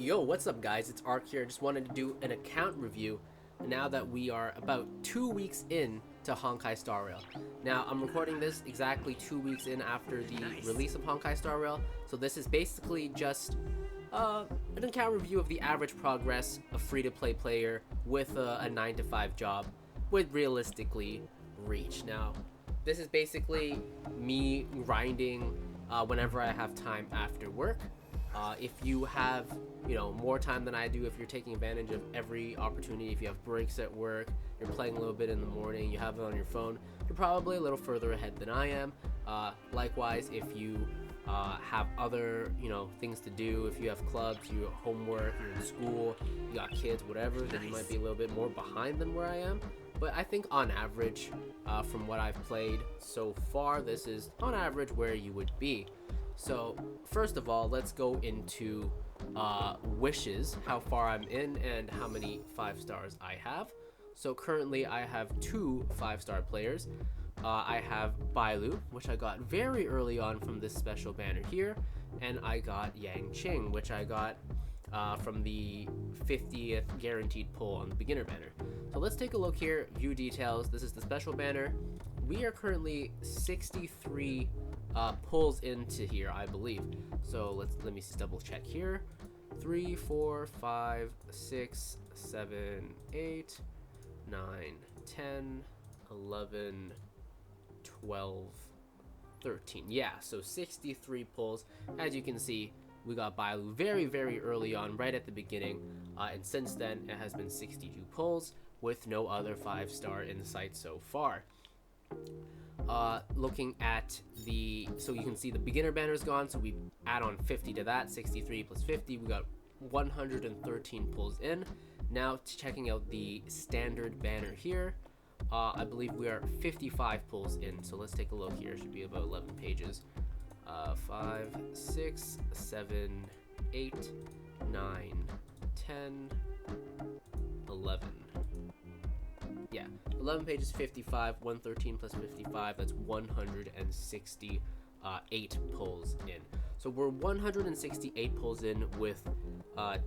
Yo, what's up guys? It's Ark here. Just wanted to do an account review now that we are about 2 weeks in to Honkai Star Rail. Now, I'm recording this exactly 2 weeks in after the release of Honkai Star Rail, so this is basically just an account review of the average progress of free-to-play player with a 9-to-5 job would realistically reach. Now, this is basically me grinding whenever I have time after work. If you have, more time than I do, if you're taking advantage of every opportunity, if you have breaks at work, you're playing a little bit in the morning, you have it on your phone, you're probably a little further ahead than I am. Likewise, if you have other, things to do, if you have clubs, you have homework, you're in school, you got kids, whatever, then you might be a little bit more behind than where I am. But I think on average, from what I've played so far, this is on average where you would be. So first of all, let's go into wishes, how far I'm in and how many 5 stars I have. So currently I have 2 5-star players. I have Bailu, which I got very early on from this special banner here, and I got Yanqing, which I got from the 50th guaranteed pull on the beginner banner. So let's take a look here, view details. This is the special banner. We are currently 63 pulls into here, I believe. So let me just double check here. 3, 4, 5, 6, 7, 8, 9, 10, 11, 12, 13. Yeah, so 63 pulls. As you can see, we got Bailu very, very early on, right at the beginning. And since then, it has been 62 pulls with no other 5-star in sight so far. Looking at so you can see the beginner banner is gone, so we add on 50 to that, 63 plus 50, we got 113 pulls in. Now checking out the standard banner here, I believe we are 55 pulls in, so let's take a look here. It should be about 11 pages. 5, 6, 7, 8, 9, 10, 11. Yeah, 11 pages, 55, 113 plus 55, that's 168 pulls in. So we're 168 pulls in with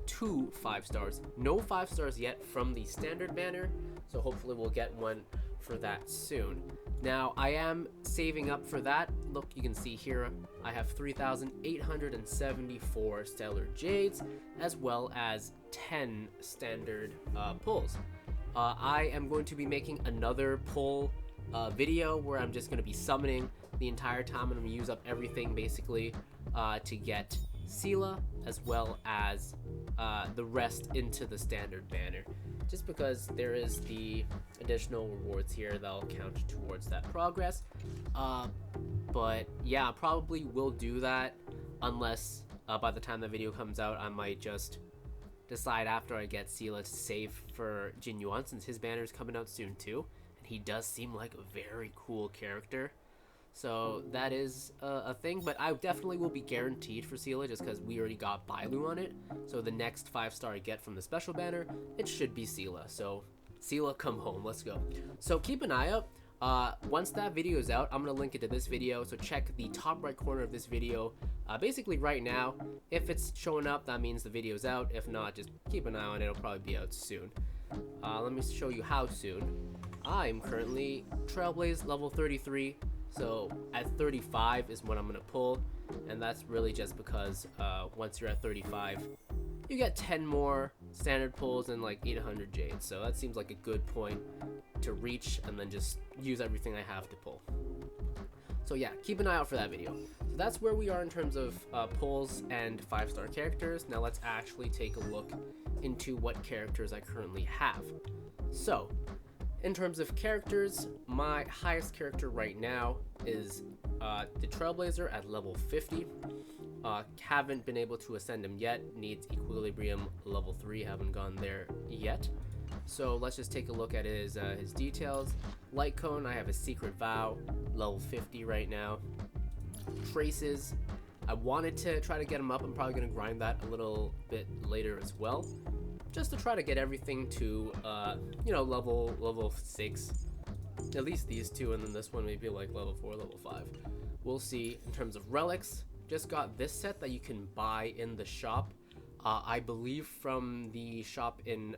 2 5 stars. No 5 stars yet from the standard banner, so hopefully we'll get one for that soon. Now, I am saving up for that. Look, you can see here, I have 3,874 stellar jades, as well as 10 standard pulls. I am going to be making another pull video where I'm just going to be summoning the entire time, and I'm going to use up everything basically to get Sela, as well as the rest into the standard banner, just because there is the additional rewards here that'll count towards that progress. But yeah, probably will do that, unless by the time the video comes out, I might just decide after I get Sela to save for Tingyun, since his banner is coming out soon too, and he does seem like a very cool character. So that is a thing, but I definitely will be guaranteed for Sela, just because we already got Bailu on it. So the next 5-star I get from the special banner, it should be Sela. So Sela, come home, let's go. So keep an eye out. Once that video is out, I'm going to link it to this video, so check the top right corner of this video basically right now. If it's showing up, that means the video's out. If not, just keep an eye on it, it'll probably be out soon. Let me show you how soon. I'm currently Trailblaze level 33, so at 35 is when I'm going to pull, and that's really just because once you're at 35, you get 10 more standard pulls and like 800 jades, so that seems like a good point to reach, and then just use everything I have to pull. So yeah, keep an eye out for that video. So that's where we are in terms of pulls and 5-star characters. Now let's actually take a look into what characters I currently have. So in terms of characters, my highest character right now is the Trailblazer at level 50. Haven't been able to ascend him yet, needs Equilibrium level 3, haven't gone there yet. So let's just take a look at his details. Light Cone, I have a Secret Vow, level 50 right now. Traces, I wanted to try to get him up. I'm probably going to grind that a little bit later as well, just to try to get everything to, level 6. At least these two, and then this one maybe like level 4, level 5. We'll see. In terms of relics, just got this set that you can buy in the shop. I believe from the shop in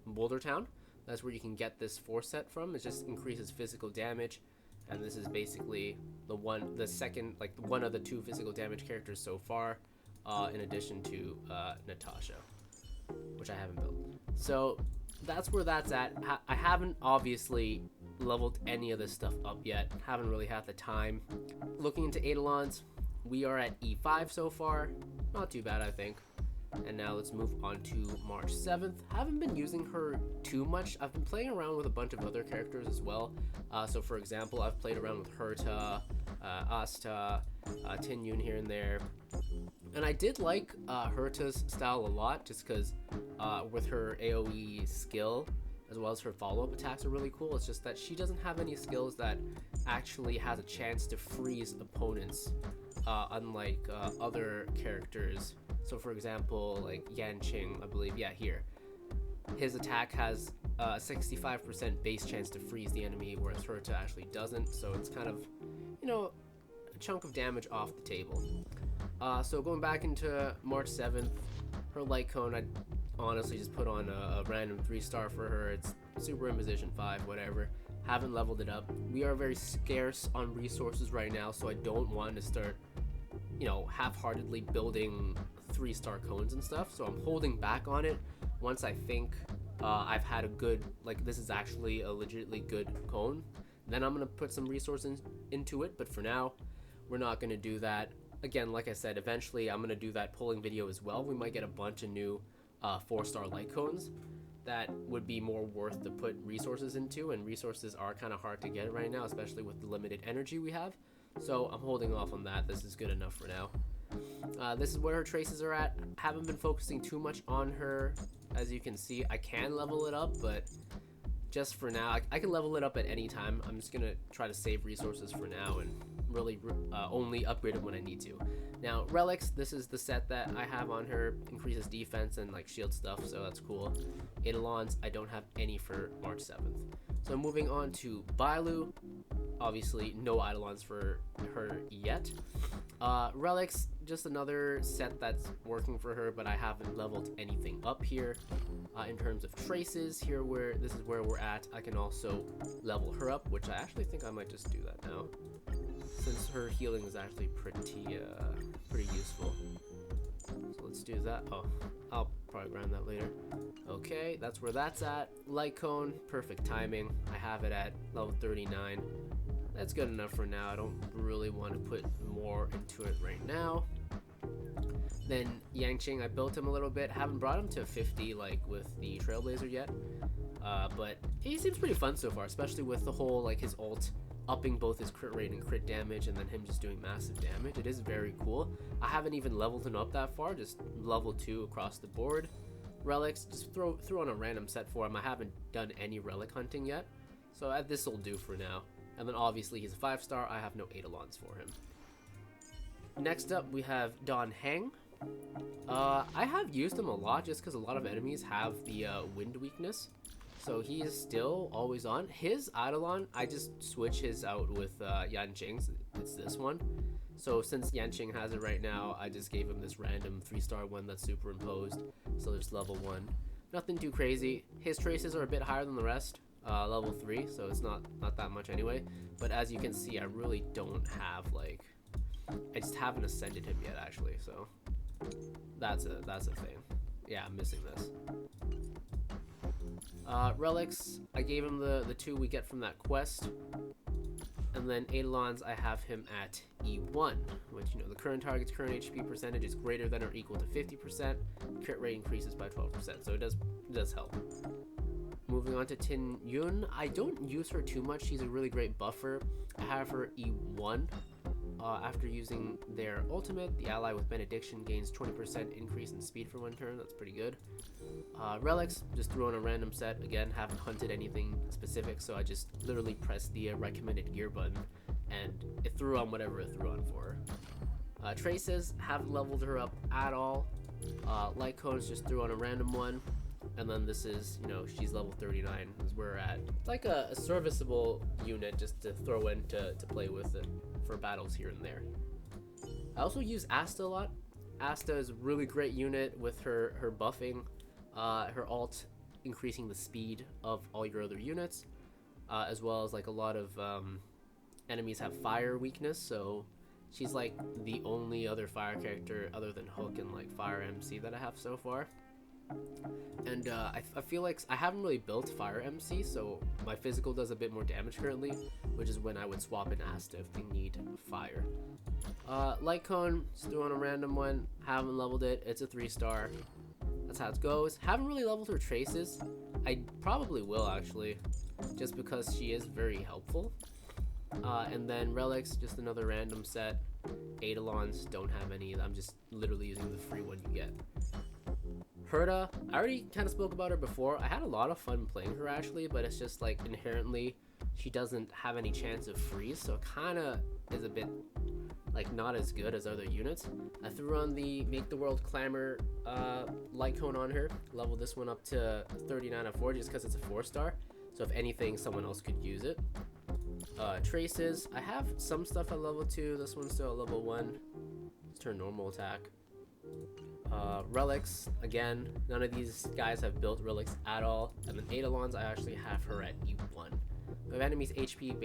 Boulder Town. That's where you can get this 4 set from. It just increases physical damage, and this is basically the second, like one of the 2 physical damage characters so far, in addition to Natasha, which I haven't built. So that's where that's at. I haven't obviously leveled any of this stuff up yet. Haven't really had the time. Looking into Eidolons, we are at E5 so far. Not too bad, I think. And now let's move on to March 7th. Haven't been using her too much. I've been playing around with a bunch of other characters as well. So for example, I've played around with Herta, Asta, Tingyun here and there. And I did like Herta's style a lot, just because with her AoE skill, as well as her follow-up attacks are really cool. It's just that she doesn't have any skills that actually has a chance to freeze opponents, unlike other characters. So for example, like Yanqing, I believe, yeah, here. His attack has a 65% base chance to freeze the enemy, whereas Herta actually doesn't. So it's kind of, you know, a chunk of damage off the table. So going back into March 7th, her light cone, I honestly just put on a random 3-star for her. It's super imposition 5, whatever. Haven't leveled it up. We are very scarce on resources right now, so I don't want to start, you know, half-heartedly building 3-star cones and stuff. So I'm holding back on it. Once I think I've had a good, like, this is actually a legitimately good cone, then I'm gonna put some resources into it. But for now, we're not gonna do that. Again, like I said, eventually I'm gonna do that pulling video as well. We might get a bunch of new 4-star light cones that would be more worth to put resources into, and resources are kind of hard to get right now, especially with the limited energy we have. So I'm holding off on that. This is good enough for now. This is where her traces are at. Haven't been focusing too much on her. As you can see, I can level it up, but just for now, I can level it up at any time. I'm just gonna try to save resources for now and really only upgrade it when I need to. Now, Relics, this is the set that I have on her. Increases defense and like shield stuff, so that's cool. Eidolons, I don't have any for March 7th. So moving on to Bailu. Obviously, no Eidolons for her yet. Relics, just another set that's working for her, but I haven't leveled anything up here. In terms of traces, this is where we're at. I can also level her up, which I actually think I might just do that now, since her healing is actually pretty useful. So let's do that. Oh, I'll probably grind that later. Okay, that's where that's at. Light cone, perfect timing. I have it at level 39. That's good enough for now. I don't really want to put more into it right now. Then Yanqing, I built him a little bit. Haven't brought him to 50 like with the Trailblazer yet. But he seems pretty fun so far, especially with the whole like his ult upping both his crit rate and crit damage, and then him just doing massive damage. It is very cool. I haven't even leveled him up that far, just level 2 across the board. Relics, just throw on a random set for him. I haven't done any relic hunting yet, so this will do for now. And then obviously he's a 5-star. I have no Eidolons for him. Next up we have Heng. I have used him a lot just because a lot of enemies have the wind weakness. So he is still always on. His Eidolon, I just switch his out with Yanqing's. It's this one. So since Yanqing has it right now, I just gave him this random 3-star one that's superimposed. So there's level 1. Nothing too crazy. His traces are a bit higher than the rest. Level 3, so it's not that much anyway. But as you can see, I really don't have like, I just haven't ascended him yet actually. So that's a thing. Yeah, I'm missing this. Relics, I gave him the 2 we get from that quest. And then Eidolons, I have him at E1, which, you know, the current target's current HP percentage is greater than or equal to 50%. Crit rate increases by 12%, so it does help. Moving on to Tingyun, I don't use her too much. She's a really great buffer. I have her E1. After using their ultimate, the ally with benediction gains 20% increase in speed for 1 turn. That's pretty good. Relics, just threw on a random set. Again, haven't hunted anything specific, so I just literally pressed the recommended gear button, and it threw on whatever it threw on for her. Traces, haven't leveled her up at all. Light cones, just threw on a random one. And then this is, you know, she's level 39 is where we're at. It's like a serviceable unit just to throw in to play with it for battles here and there. I also use Asta a lot. Asta is a really great unit with her buffing, her alt increasing the speed of all your other units, as well as like a lot of enemies have fire weakness, so she's like the only other fire character other than Hook and like Fire MC that I have so far. And I feel like I haven't really built Fire MC, so my physical does a bit more damage currently, which is when I would swap in Asta if they need fire. Light Cone, just doing a random one, haven't leveled it, it's a 3-star. That's how it goes. Haven't really leveled her traces. I probably will actually, just because she is very helpful. And then Relics, just another random set. Eidolons, don't have any, I'm just literally using the free one you get. Herta, I already kind of spoke about her before. I had a lot of fun playing her actually, but it's just like inherently she doesn't have any chance of freeze, so it kind of is a bit like not as good as other units. I threw on the Make the World Clamor light cone on her, leveled this one up to 39 out of 40 just because it's a 4-star, so if anything someone else could use it. Traces, I have some stuff at level 2, this one's still at level 1. Let's turn normal attack. Relics, again, none of these guys have built Relics at all. And then Eidolons, I actually have her at E1. If enemies HP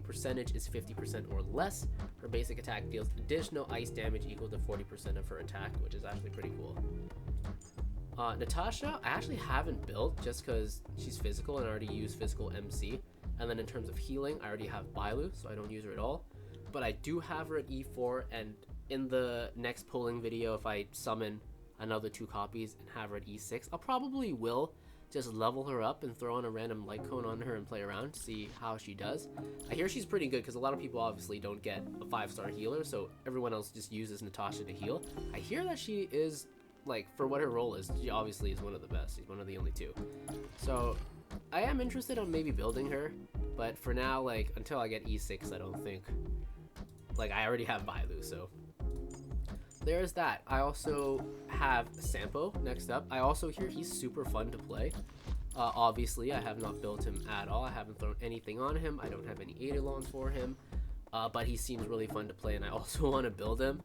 percentage is 50% or less, her basic attack deals additional ice damage equal to 40% of her attack, which is actually pretty cool. Natasha, I actually haven't built just because she's physical and I already use physical MC. And then in terms of healing, I already have Bailu, so I don't use her at all. But I do have her at E4, and in the next polling video, if I summon another 2 copies and have her at E6, I'll probably will just level her up and throw on a random light cone on her and play around to see how she does. I hear she's pretty good because a lot of people obviously don't get a 5-star healer, so everyone else just uses Natasha to heal. I hear that she is, like, for what her role is, she obviously is one of the best. She's one of the only 2. So I am interested on maybe building her, but for now, like, until I get E6, I don't think, like, I already have Bailu, so there's that. I also have Sampo next up. I also hear he's super fun to play. Obviously, I have not built him at all. I haven't thrown anything on him. I don't have any Eidolons for him, but he seems really fun to play, and I also want to build him.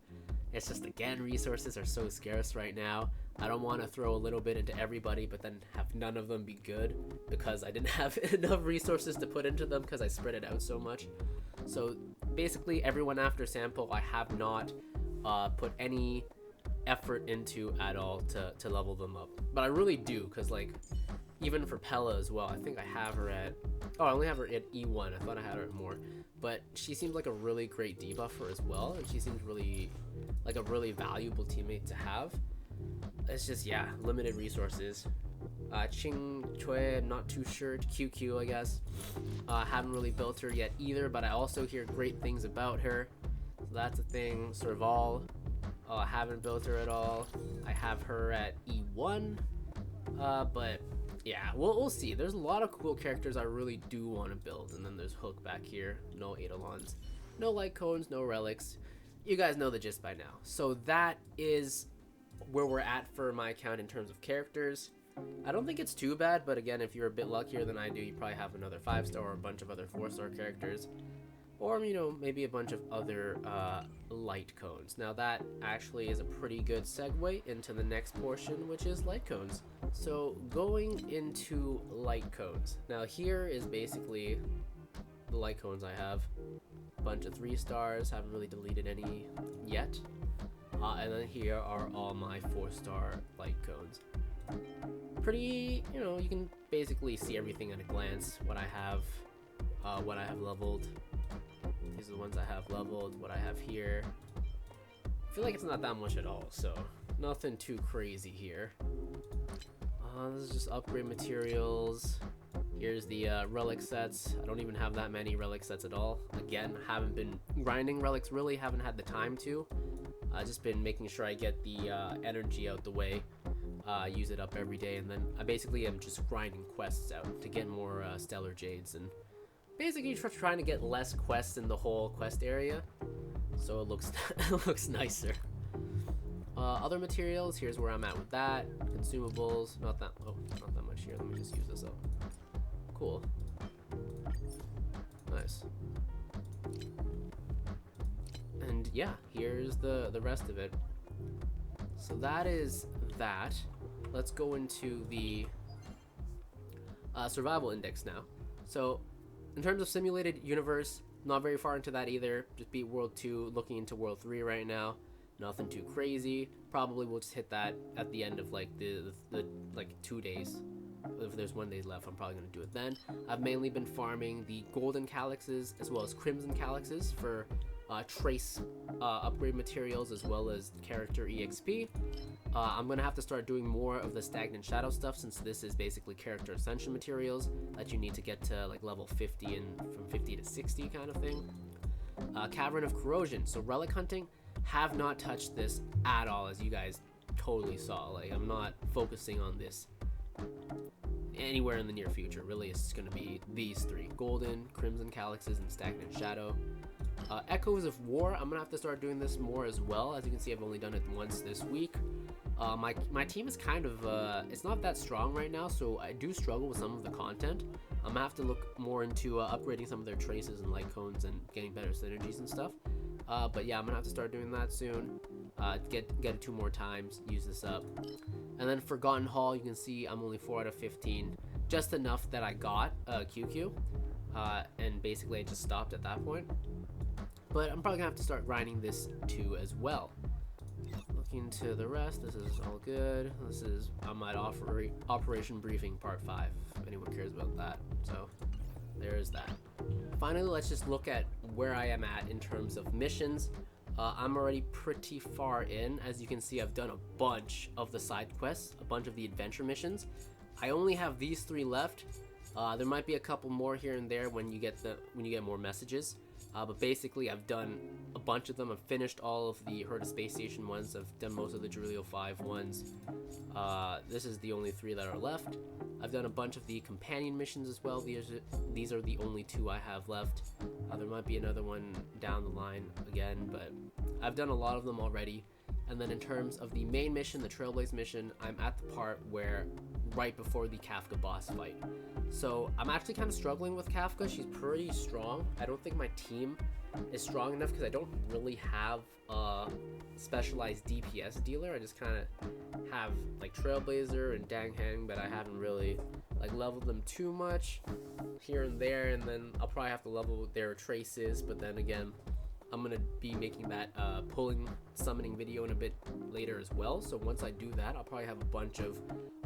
It's just, again, resources are so scarce right now. I don't want to throw a little bit into everybody, but then have none of them be good because I didn't have enough resources to put into them because I spread it out so much. So basically, everyone after Sampo, I have not put any effort into at all to level them up, but I really do, because like even for Pela as well, I think I have her at, oh, I only have her at E1. I thought I had her at more, but she seems like a really great debuffer as well, and she seems really like a really valuable teammate to have. It's just, yeah, limited resources. Qingque, I'm not too sure. Qingque, I guess. Haven't really built her yet either, but I also hear great things about her. So that's a thing. Serval, I haven't built her at all. I have her at E1, but yeah, we'll see. There's a lot of cool characters I really do want to build, and then there's Hook back here. No Eidolons, no light cones, no relics. You guys know the gist by now. So that is where we're at for my account in terms of characters. I don't think it's too bad, but again, if you're a bit luckier than I do, you probably have another 5-star or a bunch of other 4-star characters. Or, you know, maybe a bunch of other light cones. Now that actually is a pretty good segue into the next portion, which is light cones. So going into light cones. Now here is basically the light cones I have. A bunch of 3 stars, haven't really deleted any yet. And then here are all my 4-star light cones. Pretty, you know, you can basically see everything at a glance. What I have leveled. These are the ones I have leveled, what I have here. I feel like it's not that much at all, so nothing too crazy here. This is just upgrade materials. Here's the relic sets. I don't even have that many relic sets at all. Again, haven't been grinding relics, really haven't had the time to. I've just been making sure I get the energy out the way, use it up every day, and then I basically am just grinding quests out to get more stellar jades, and basically trying to get less quests in the whole quest area, so it looks it looks nicer. Other materials, here's where I'm at with that. Consumables, not that much here. Let me just use this up. Cool. Nice. And yeah, here's the rest of it. So that is that. Let's go into the survival index now. So in terms of simulated universe, not very far into that either. Just beat World 2, looking into World 3 right now. Nothing too crazy. Probably we'll just hit that at the end of like the like 2 days. If there's 1 day left, I'm probably gonna do it then. I've mainly been farming the golden calyxes as well as crimson calyxes for trace upgrade materials as well as character EXP. I'm gonna have to start doing more of the stagnant shadow stuff, since this is basically character ascension materials that you need to get to like level 50 and from 50 to 60 kind of thing. Cavern of corrosion. So relic hunting, have not touched this at all, as you guys totally saw. Like, I'm not focusing on this anywhere in the near future. Really, it's going to be these three: golden, crimson calyxes, and stagnant shadow. Echoes of War, I'm gonna have to start doing this more as well. As you can see, I've only done it once this week. My team is kind of it's not that strong right now, so I do struggle with some of the content. I'm gonna have to look more into upgrading some of their traces and light cones and getting better synergies and stuff. But yeah, I'm gonna have to start doing that soon. Get it 2 more times, use this up. And then Forgotten Hall, you can see I'm only 4 out of 15, just enough that I got Qingque, and basically I just stopped at that point. But I'm probably gonna have to start grinding this too as well. Looking to the rest, this is all good. This is my Operation Briefing Part 5, if anyone cares about that. So there's that. Finally, let's just look at where I am at in terms of missions. I'm already pretty far in. As you can see, I've done a bunch of the side quests, a bunch of the adventure missions. I only have these 3 left. There might be a couple more here and there when you get more messages. But basically, I've done a bunch of them. I've finished all of the Herta Space Station ones. I've done most of the Drulio 5 ones. This is the only 3 that are left. I've done a bunch of the companion missions as well. These are the only 2 I have left. There might be another one down the line again, but I've done a lot of them already. And then in terms of the main mission, the Trailblaze mission, I'm at the part where right before the Kafka boss fight. So I'm actually kind of struggling with Kafka. She's pretty strong. I don't think my team is strong enough because I don't really have a specialized DPS dealer. I just kind of have like Trailblazer and Heng, but I haven't really like leveled them too much here and there. And then I'll probably have to level their traces, but then again, I'm gonna be making that pulling summoning video in a bit later as well. So once I do that, I'll probably have a bunch of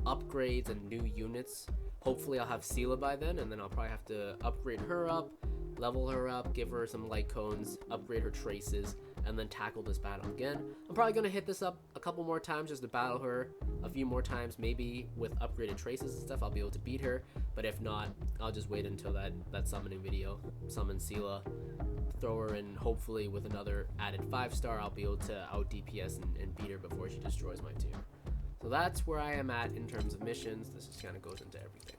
upgrades and new units. Hopefully I'll have Sela by then, and then I'll probably have to upgrade her up, level her up, give her some light cones, upgrade her traces, and then tackle this battle again. I'm probably gonna hit this up a couple more times just to battle her a few more times. Maybe with upgraded traces and stuff I'll be able to beat her, but if not, I'll just wait until that summoning video, summon Sela, throw her in. Hopefully with another added 5-star I'll be able to out DPS and beat her before she destroys my team. So that's where I am at in terms of missions. This just kind of goes into everything.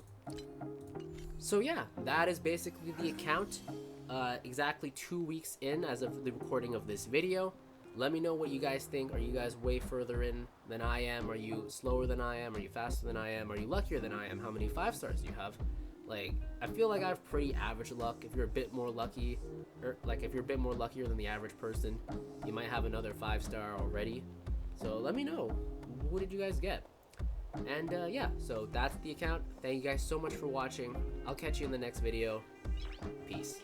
So yeah, that is basically the account. Exactly 2 weeks in as of the recording of this video. Let me know what you guys think. Are you guys way further in than I am? Are you slower than I am? Are you faster than I am? Are you luckier than I am? How many 5-stars do you have? Like, I feel like I have pretty average luck. If you're a bit more lucky, or like if you're a bit more luckier than the average person, you might have another 5-star already. So let me know, what did you guys get? And yeah, so that's the account. Thank you guys so much for watching. I'll catch you in the next video. Peace.